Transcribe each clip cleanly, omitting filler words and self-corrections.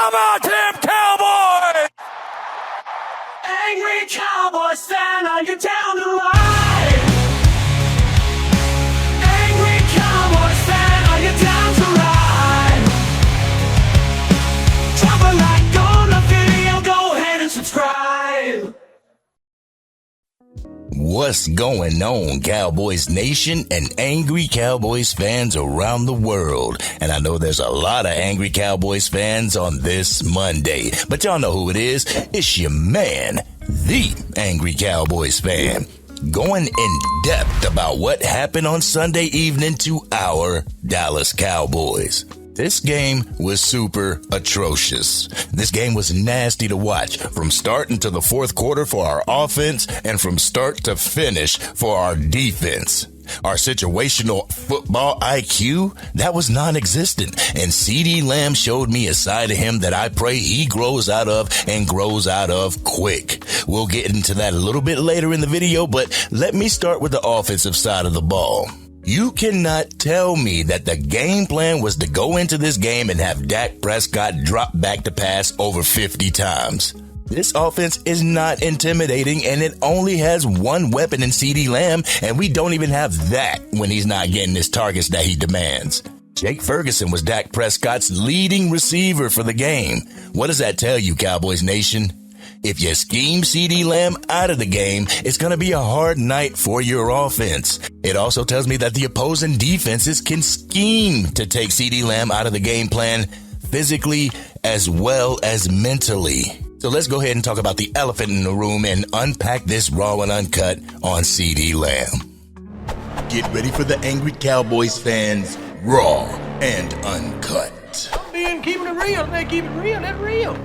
How about them Cowboys? Angry Cowboys Fan, are you down to ride? Angry Cowboys Fan, are you down to ride? Drop a like on the video, go ahead and subscribe. What's going on, Cowboys Nation and Angry Cowboys fans around the world? And I know there's a lot of Angry Cowboys fans on this Monday, but y'all know who it is. It's your man, the Angry Cowboys Fan, going in depth about what happened on Sunday evening to our Dallas Cowboys. This game was super atrocious. This game was nasty to watch from start into the fourth quarter for our offense and from start to finish for our defense. Our situational football IQ, that was non-existent. And CeeDee Lamb showed me a side of him that I pray he grows out of and grows out of quick. We'll get into that a little bit later in the video, but let me start with the offensive side of the ball. You cannot tell me that the game plan was to go into this game and have Dak Prescott drop back to pass over 50 times. This offense is not intimidating, and it only has one weapon in CeeDee Lamb, and we don't even have that when he's not getting his targets that he demands. Jake Ferguson was Dak Prescott's leading receiver for the game. What does that tell you, Cowboys Nation? If you scheme CeeDee Lamb out of the game, it's going to be a hard night for your offense. It also tells me that the opposing defenses can scheme to take CeeDee Lamb out of the game plan physically as well as mentally. So let's go ahead and talk about the elephant in the room and unpack this raw and uncut on CeeDee Lamb. Get ready for the Angry Cowboys fans, raw and uncut. I'm being keeping it real. They keep it real. That's real.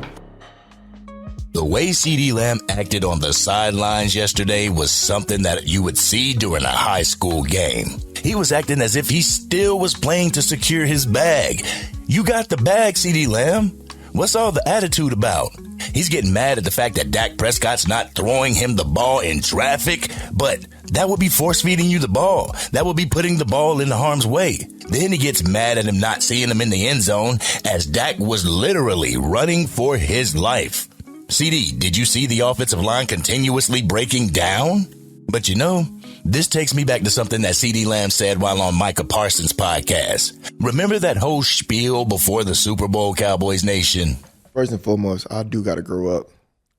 The way CeeDee Lamb acted on the sidelines yesterday was something that you would see during a high school game. He was acting as if he still was playing to secure his bag. You got the bag, CeeDee Lamb. What's all the attitude about? He's getting mad at the fact that Dak Prescott's not throwing him the ball in traffic, but that would be force-feeding you the ball. That would be putting the ball in harm's way. Then he gets mad at him not seeing him in the end zone as Dak was literally running for his life. CD, did you see the offensive line continuously breaking down? But you know, this takes me back to something that CeeDee Lamb said while on Micah Parsons' podcast. Remember that whole spiel before the Super Bowl, Cowboys Nation? First and foremost, I do got to grow up.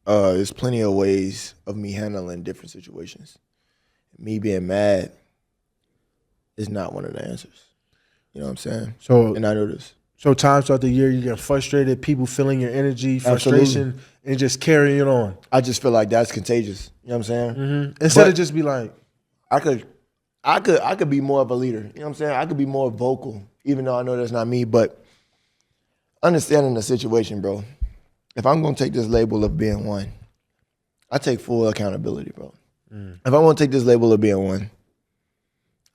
There's plenty of ways of me handling different situations. Me being mad is not one of the answers. You know what I'm saying? And I know this. So times throughout the year, you get frustrated, people feeling your energy, frustration, Absolutely. and just carrying it on. I just feel like that's contagious. You know what I'm saying? Mm-hmm. Instead of just be like, I could be more of a leader. You know what I'm saying? I could be more vocal, even though I know that's not me. But understanding the situation, bro. If I'm gonna take this label of being one, I take full accountability, bro. If I want to take this label of being one,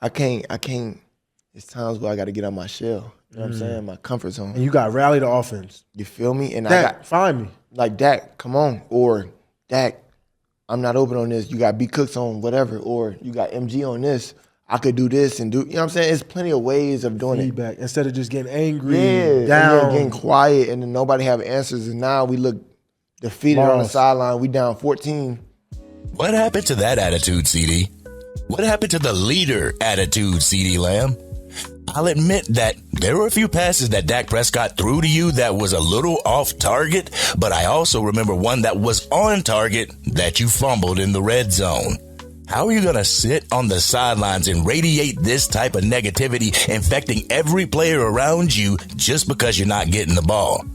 I can't. It's times where I got to get out my shell. You know what I'm saying? My comfort zone. and you got rally the offense. You feel me? And Dak, find me. like, Dak, come on. Or, Dak, I'm not open on this. You got B Cooks on whatever. Or you got MG on this. I could do this and do, you know what I'm saying? It's plenty of ways of doing Feedback. Instead of just getting angry, it. down. And getting quiet and then nobody have answers. And now we look defeated on the sideline. We down 14. What happened to that attitude, CD? What happened to the leader attitude, CeeDee Lamb? I'll admit that there were a few passes that Dak Prescott threw to you that was a little off target, but I also remember one that was on target that you fumbled in the red zone. How are you going to sit on the sidelines and radiate this type of negativity, infecting every player around you just because you're not getting the ball?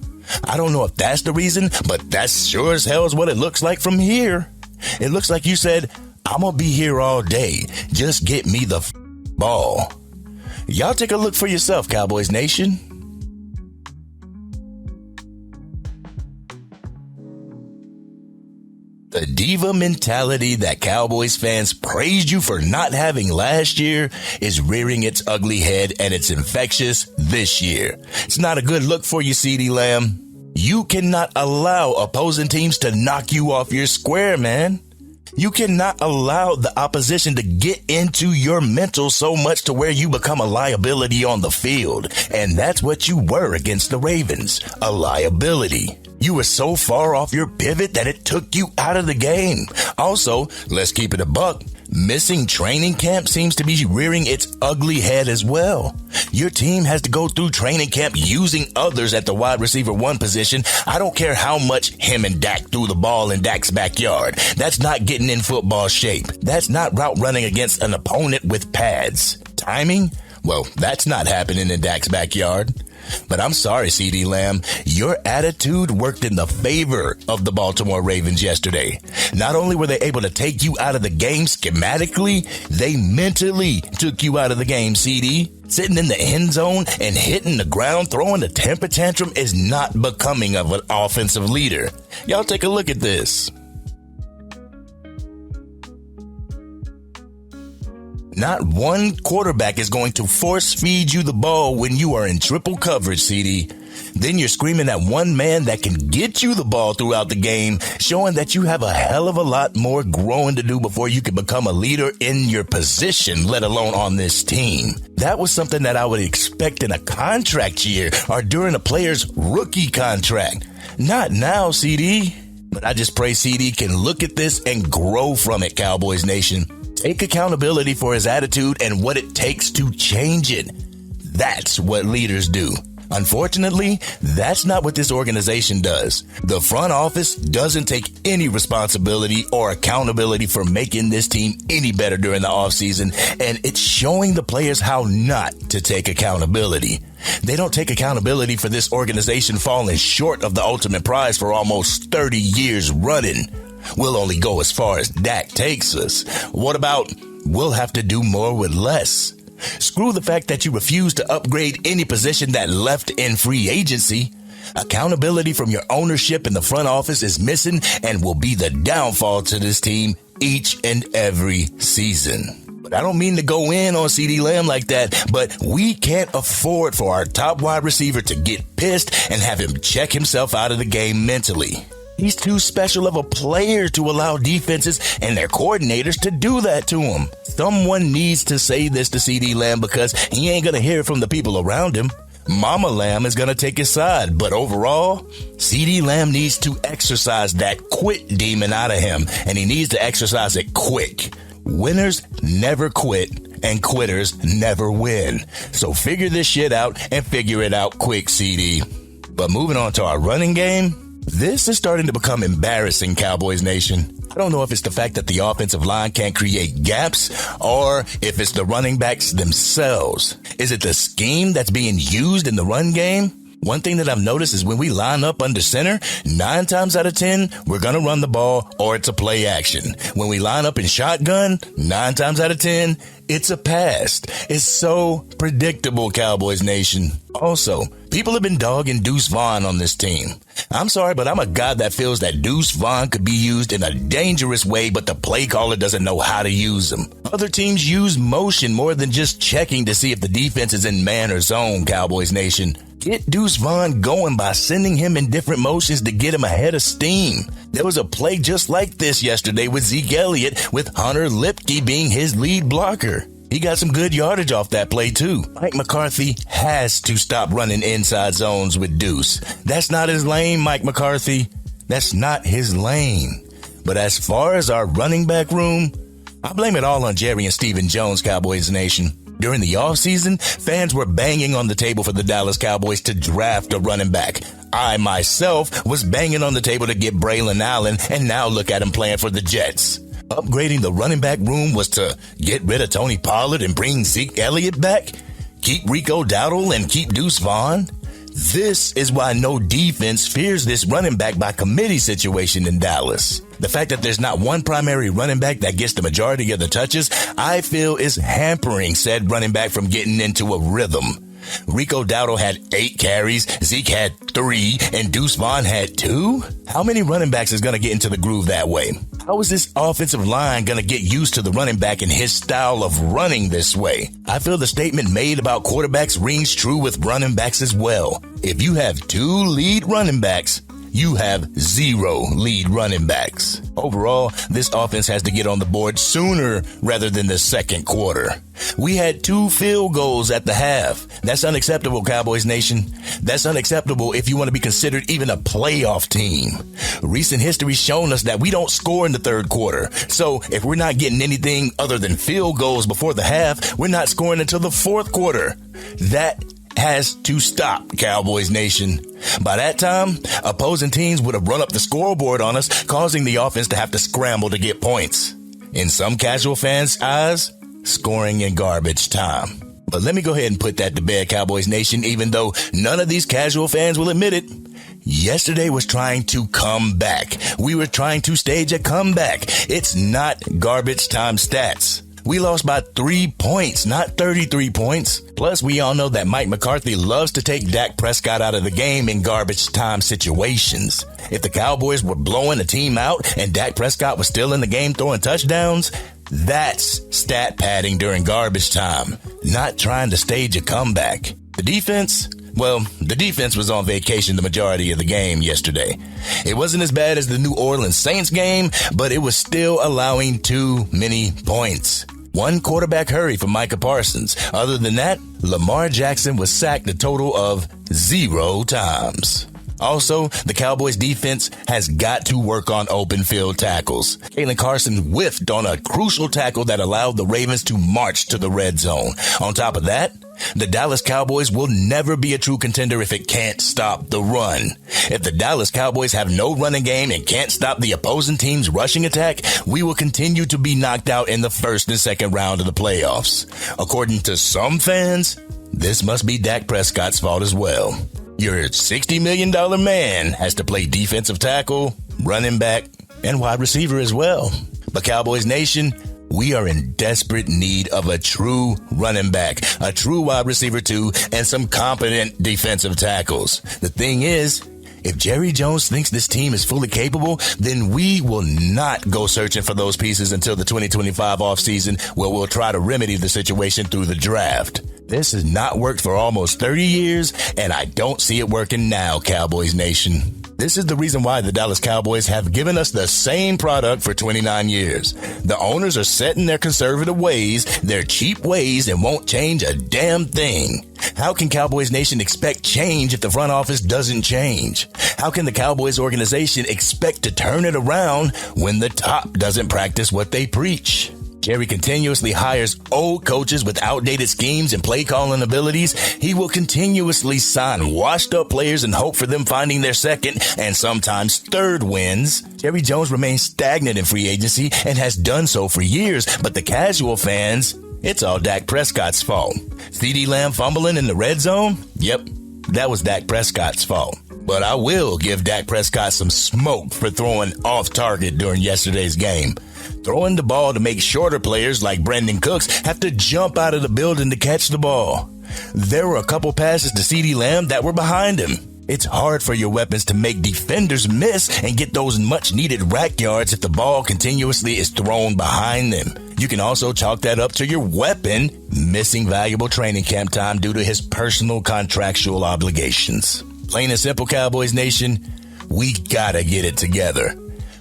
I don't know if that's the reason, but that sure as hell is what it looks like from here. It looks like you said, I'm going to be here all day. Just get me the ball. Y'all take a look for yourself, Cowboys Nation. The diva mentality that Cowboys fans praised you for not having last year is rearing its ugly head, and it's infectious this year. It's not a good look for you, CeeDee Lamb. You cannot allow opposing teams to knock you off your square, man. You cannot allow the opposition to get into your mental so much to where you become a liability on the field. And that's what you were against the Ravens, a liability. You were so far off your pivot that it took you out of the game. Also, let's keep it a buck. Missing training camp seems to be rearing its ugly head as well. Your team has to go through training camp using others at the wide receiver 1 position. I don't care how much him and Dak threw the ball in Dak's backyard. That's not getting in football shape. That's not route running against an opponent with pads. Timing? Well, that's not happening in Dak's backyard. But I'm sorry, CeeDee Lamb, your attitude worked in the favor of the Baltimore Ravens yesterday. Not only were they able to take you out of the game schematically, they mentally took you out of the game, CeeDee. Sitting in the end zone and hitting the ground, throwing a temper tantrum is not becoming of an offensive leader. Y'all take a look at this. Not one quarterback is going to force feed you the ball when you are in triple coverage, CeeDee. Then you're screaming at one man that can get you the ball throughout the game, showing that you have a hell of a lot more growing to do before you can become a leader in your position, let alone on this team. That was something that I would expect in a contract year or during a player's rookie contract. Not now, CeeDee. But I just pray CeeDee can look at this and grow from it, Cowboys Nation. Take accountability for his attitude and what it takes to change it. That's what leaders do. Unfortunately, that's not what this organization does. The front office doesn't take any responsibility or accountability for making this team any better during the offseason, and it's showing the players how not to take accountability. They don't take accountability for this organization falling short of the ultimate prize for almost 30 years running. We'll only go as far as Dak takes us. What about we'll have to do more with less? Screw the fact that you refuse to upgrade any position that left in free agency. Accountability from your ownership in the front office is missing and will be the downfall to this team each and every season. But I don't mean to go in on CeeDee Lamb like that, but we can't afford for our top wide receiver to get pissed and have him check himself out of the game mentally. He's too special of a player to allow defenses and their coordinators to do that to him. Someone needs to say this to CeeDee Lamb because he ain't going to hear it from the people around him. Mama Lamb is going to take his side, but overall, CeeDee Lamb needs to exercise that quit demon out of him, and he needs to exercise it quick. Winners never quit, and quitters never win. So figure this shit out and figure it out quick, CeeDee. But moving on to our running game, this is starting to become embarrassing, Cowboys Nation. I don't know if it's the fact that the offensive line can't create gaps or if it's the running backs themselves. Is it the scheme that's being used in the run game? One thing that I've noticed is when we line up under center, 9 times out of 10, we're going to run the ball or it's a play action. When we line up in shotgun, 9 times out of 10, it's a pass. It's so predictable, Cowboys Nation. Also, people have been dogging Deuce Vaughn on this team. I'm sorry, but I'm a guy that feels that Deuce Vaughn could be used in a dangerous way, but the play caller doesn't know how to use him. Other teams use motion more than just checking to see if the defense is in man or zone, Cowboys Nation. Get Deuce Vaughn going by sending him in different motions to get him ahead of steam. There was a play just like this yesterday with Zeke Elliott, with Hunter Lipke being his lead blocker. He got some good yardage off that play too. Mike McCarthy has to stop running inside zones with Deuce. That's not his lane, Mike McCarthy. That's not his lane. But as far as our running back room, I blame it all on Jerry and Stephen Jones, Cowboys Nation. During the offseason, fans were banging on the table for the Dallas Cowboys to draft a running back. I myself was banging on the table to get Braylon Allen, and now look at him playing for the Jets. Upgrading the running back room was to get rid of Tony Pollard and bring Zeke Elliott back? Keep Rico Dowdle and keep Deuce Vaughn? This is why no defense fears this running back by committee situation in Dallas. The fact that there's not one primary running back that gets the majority of the touches, I feel is hampering said running back from getting into a rhythm. Rico Dowdle had 8 carries, Zeke had 3, and Deuce Vaughn had 2? How many running backs is going to get into the groove that way? How is this offensive line going to get used to the running back and his style of running this way? I feel the statement made about quarterbacks rings true with running backs as well. If you have 2 lead running backs, you have 0 lead running backs. Overall, this offense has to get on the board sooner rather than the second quarter. We had 2 field goals at the half. That's unacceptable, Cowboys Nation. That's unacceptable if you want to be considered even a playoff team. Recent history's shown us that we don't score in the third quarter. So if we're not getting anything other than field goals before the half, we're not scoring until the fourth quarter. That has to stop, Cowboys Nation. By that time, opposing teams would have run up the scoreboard on us, causing the offense to have to scramble to get points. In some casual fans' eyes, scoring in garbage time. But let me go ahead and put that to bed, Cowboys Nation, even though none of these casual fans will admit it. Yesterday was trying to come back. We were trying to stage a comeback. It's not garbage time stats. We lost by 3 points, not 33 points. Plus, we all know that Mike McCarthy loves to take Dak Prescott out of the game in garbage time situations. If the Cowboys were blowing a team out and Dak Prescott was still in the game throwing touchdowns, that's stat padding during garbage time, not trying to stage a comeback. The defense was on vacation the majority of the game yesterday. It wasn't as bad as the New Orleans Saints game, but it was still allowing too many points. 1 quarterback hurry for Micah Parsons. Other than that, Lamar Jackson was sacked a total of 0 times. Also, the Cowboys defense has got to work on open field tackles. Kalen Carson whiffed on a crucial tackle that allowed the Ravens to march to the red zone. On top of that, the Dallas Cowboys will never be a true contender if it can't stop the run. If the Dallas Cowboys have no running game and can't stop the opposing team's rushing attack, we will continue to be knocked out in the first and second round of the playoffs. According to some fans, this must be Dak Prescott's fault as well. Your $60 million man has to play defensive tackle, running back, and wide receiver as well. But Cowboys Nation, we are in desperate need of a true running back, a true wide receiver too, and some competent defensive tackles. The thing is, if Jerry Jones thinks this team is fully capable, then we will not go searching for those pieces until the 2025 offseason, where we'll try to remedy the situation through the draft. This has not worked for almost 30 years, and I don't see it working now, Cowboys Nation. This is the reason why the Dallas Cowboys have given us the same product for 29 years. The owners are set in their conservative ways, their cheap ways, and won't change a damn thing. How can Cowboys Nation expect change if the front office doesn't change? How can the Cowboys organization expect to turn it around when the top doesn't practice what they preach? Jerry continuously hires old coaches with outdated schemes and play calling abilities. He will continuously sign washed up players and hope for them finding their second and sometimes third wins. Jerry Jones remains stagnant in free agency and has done so for years, but the casual fans, it's all Dak Prescott's fault. CeeDee Lamb fumbling in the red zone? Yep, that was Dak Prescott's fault. But I will give Dak Prescott some smoke for throwing off target during yesterday's game. Throwing the ball to make shorter players like Brandon Cooks have to jump out of the building to catch the ball. There were a couple passes to CeeDee Lamb that were behind him. It's hard for your weapons to make defenders miss and get those much-needed rack yards if the ball continuously is thrown behind them. You can also chalk that up to your weapon missing valuable training camp time due to his personal contractual obligations. Plain and simple, Cowboys Nation, we gotta get it together.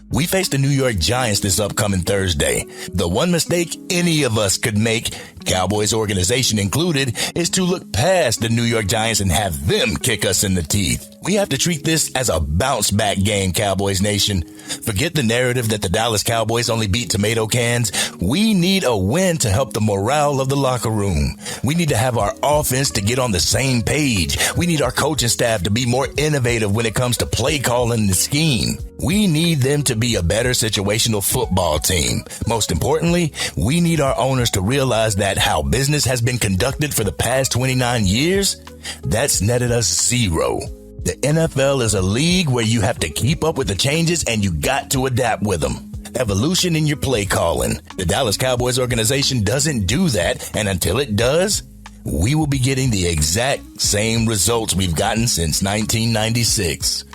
We face the New York Giants this upcoming Thursday. The one mistake any of us could make, Cowboys organization included, is to look past the New York Giants and have them kick us in the teeth. We have to treat this as a bounce-back game, Cowboys Nation. Forget the narrative that the Dallas Cowboys only beat tomato cans. We need a win to help the morale of the locker room. We need to have our offense to get on the same page. We need our coaching staff to be more innovative when it comes to play calling the scheme. We need them to be a better situational football team. Most importantly, we need our owners to realize that how business has been conducted for the past 29 years, that's netted us zero. The NFL is a league where you have to keep up with the changes and you got to adapt with them. Evolution in your play calling. The Dallas Cowboys organization doesn't do that, and until it does, we will be getting the exact same results we've gotten since 1996.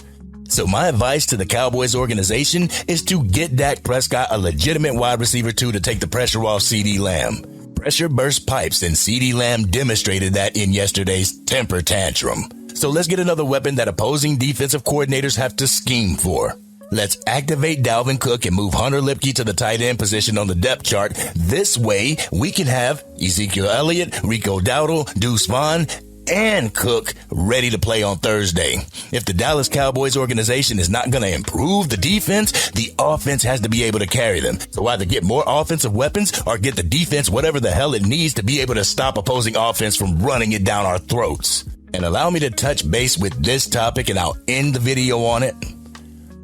So my advice to the Cowboys organization is to get Dak Prescott a legitimate wide receiver to take the pressure off CeeDee Lamb. Pressure bursts pipes, and CeeDee Lamb demonstrated that in yesterday's temper tantrum. So let's get another weapon that opposing defensive coordinators have to scheme for. Let's activate Dalvin Cook and move Hunter Lipke to the tight end position on the depth chart. This way, we can have Ezekiel Elliott, Rico Dowdle, Deuce Vaughn, and Cook ready to play on Thursday. If the Dallas Cowboys organization is not going to improve the defense, the offense has to be able to carry them. So either get more offensive weapons or get the defense whatever the hell it needs to be able to stop opposing offense from running it down our throats. And allow me to touch base with this topic and I'll end the video on it.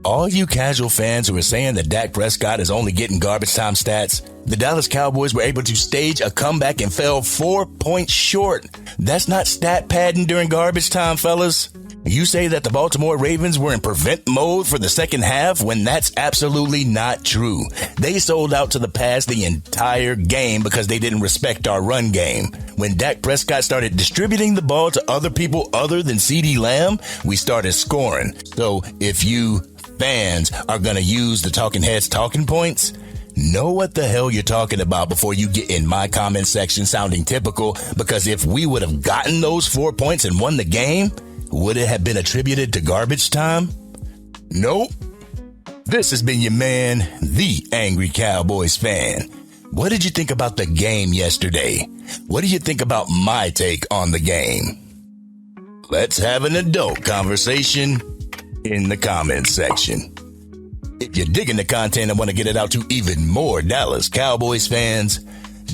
All you casual fans who are saying that Dak Prescott is only getting garbage time stats, the Dallas Cowboys were able to stage a comeback and fell 4 points short. That's not stat padding during garbage time, fellas. You say that the Baltimore Ravens were in prevent mode for the second half when that's absolutely not true. They sold out to the pass the entire game because they didn't respect our run game. When Dak Prescott started distributing the ball to other people other than CeeDee Lamb, we started scoring. So if you fans are going to use the talking heads talking points, know what the hell you're talking about before you get in my comment section sounding typical, because if we would have gotten those 4 points and won the game, would it have been attributed to garbage time? Nope. This has been your man, the Angry Cowboys Fan. What did you think about the game yesterday? What do you think about my take on the game? Let's have an adult conversation in the comments section. If you're digging the content and want to get it out to even more Dallas Cowboys fans,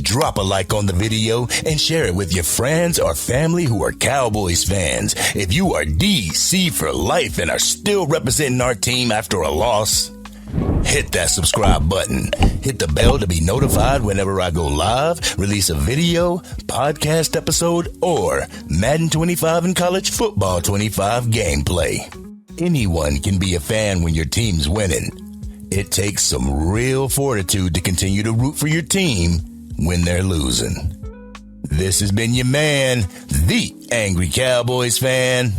drop a like on the video and share it with your friends or family who are Cowboys fans. If you are DC for life and are still representing our team after a loss, hit that subscribe button. Hit the bell to be notified whenever I go live, release a video, podcast episode, or Madden 25 and College Football 25 gameplay. Anyone can be a fan when your team's winning. It takes some real fortitude to continue to root for your team when they're losing. This has been your man, the Angry Cowboys Fan,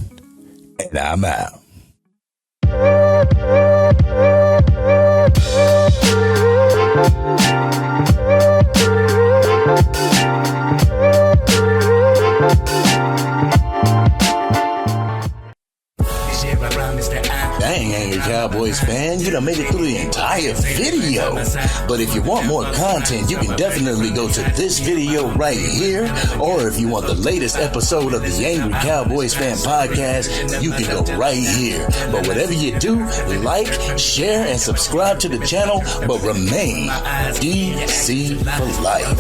and I'm out. Dang, Angry Cowboys fan, you done made it through the entire video. But if you want more content, you can definitely go to this video right here. Or if you want the latest episode of the Angry Cowboys Fan podcast, you can go right here. But whatever you do, like, share, and subscribe to the channel, but remain DC for life.